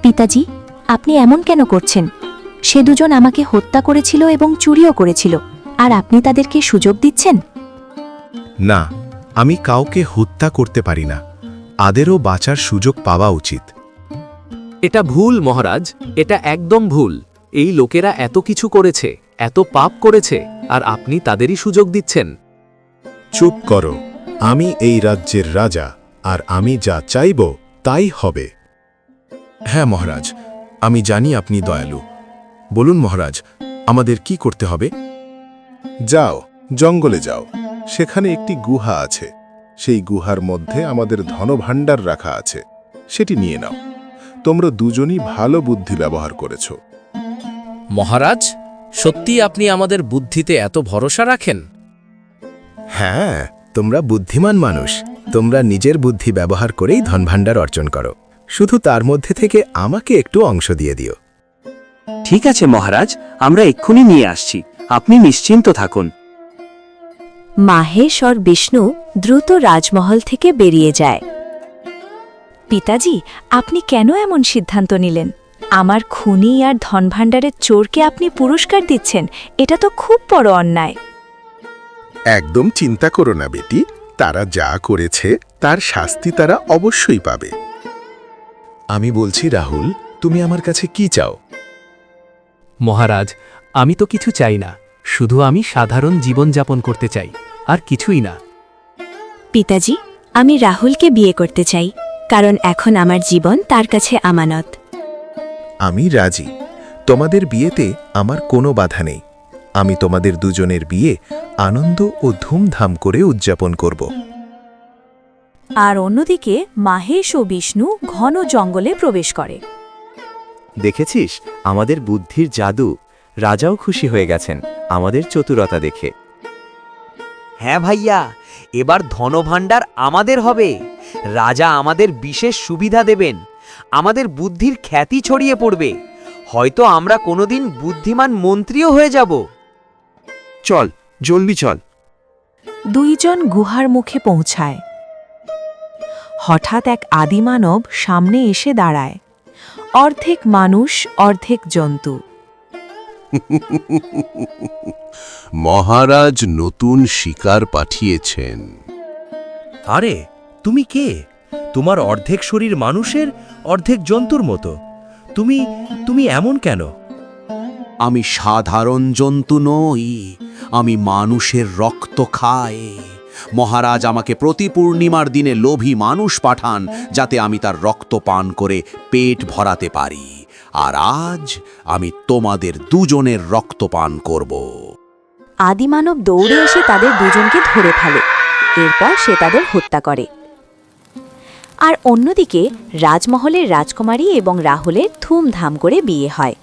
পিতাজি, আপনি এমন কেন করছেন? সে দুজন আমাকে হত্যা করেছিল এবং চুরিও করেছিল, আর আপনি তাদেরকে সুযোগ দিচ্ছেন? না, আমি কাউকে হত্যা করতে পারি না। আদেরও বাঁচার সুযোগ পাওয়া উচিত। এটা ভুল মহারাজ, এটা একদম ভুল। এই লোকেরা এত কিছু করেছে, এত পাপ করেছে, আর আপনি তাদেরই সুযোগ দিচ্ছেন। চুপ করো, আমি এই রাজ্যের রাজা, আর আমি যা চাইব তাই হবে। হ্যাঁ মহারাজ, আমি জানি আপনি দয়ালু। বলুন মহারাজ, আমাদের কি করতে হবে? যাও, জঙ্গলে যাও। সেখানে একটি গুহা আছে। সেই গুহার মধ্যে আমাদের ধনভাণ্ডার রাখা আছে। সেটি নিয়ে নাও। তোমরা দুজনই ভালো বুদ্ধি ব্যবহার করেছো। মহারাজ, সত্যি আপনি আমাদের বুদ্ধিতে এত ভরসা রাখেন? হ্যাঁ, তোমরা বুদ্ধিমান মানুষ। তোমরা নিজের বুদ্ধি ব্যবহার করেই ধনভাণ্ডার অর্জন করো। শুধু তার মধ্যে থেকে আমাকে একটু অংশ দিয়ে দিও। ঠিক আছে মহারাজ, আমরা এক্ষুনি নিয়ে আসছি, আপনি নিশ্চিন্ত থাকুন। মাহেশ আর বিষ্ণু দ্রুত রাজমহল থেকে বেরিয়ে যায়। পিতাজি, আপনি কেন এমন সিদ্ধান্ত নিলেন? আমার খুনি আর ধনভাণ্ডারের চোরকে আপনি পুরস্কার দিচ্ছেন, এটা তো খুব বড় অন্যায়। একদম চিন্তা করো না বেটি, তারা যা করেছে তার শাস্তি তারা অবশ্যই পাবে। আমি বলছি রাহুল, তুমি আমার কাছে কি চাও? মহারাজ, আমি তো কিছু চাই না, শুধু আমি সাধারণ জীবনযাপন করতে চাই, আর কিছুই না। পিতাজি, আমি রাহুলকে বিয়ে করতে চাই, কারণ এখন আমার জীবন তার কাছে আমানত। আমি রাজি। তোমাদের বিয়েতে আমার কোনো বাধা নেই। আমি তোমাদের দুজনের বিয়ে আনন্দ ও ধুমধাম করে উদযাপন করব। আর অন্যদিকে মাহেশ ও বিষ্ণু ঘন জঙ্গলে প্রবেশ করে। দেখেছিস আমাদের বুদ্ধির জাদু? রাজাও খুশি হয়ে গেছেন আমাদের চতুরতা দেখে। হ্যাঁ ভাইয়া, এবার ধনভাণ্ডার আমাদের হবে। রাজা আমাদের বিশেষ সুবিধা দেবেন, আমাদের বুদ্ধির খ্যাতি ছড়িয়ে পড়বে। হয়তো আমরা কোনোদিন বুদ্ধিমান মন্ত্রীও হয়ে যাব। চল, জলদি চল। দুইজন গুহার মুখে পৌঁছায়। হঠাৎ এক আদিমানব সামনে এসে দাঁড়ায়। অর্ধেক মানুষ, অর্ধেক জন্তু। মহারাজ নতুন শিকার পাঠিয়েছেন। আরে তুমি কে? তোমার অর্ধেক শরীর মানুষের, অর্ধেক জন্তুর মতো। তুমি এমন কেন? আমি সাধারণ জন্তু নই, আমি মানুষের রক্ত খাই। মহারাজ আমাকে প্রতি পূর্ণিমার দিনে লোভী মানুষ পাঠান, যাতে আমি তার রক্ত পান করে পেট ভরাতে পারি। আর আজ আমি তোমাদের দুজনের রক্ত পান করব। আদিমানব দৌড়ে এসে তাদের দুজনকে ধরে ফেলে। এরপর সে তাদের হত্যা করে। আর অন্যদিকে রাজমহলের রাজকুমারী এবং রাহুলের ধুমধাম করে বিয়ে হয়।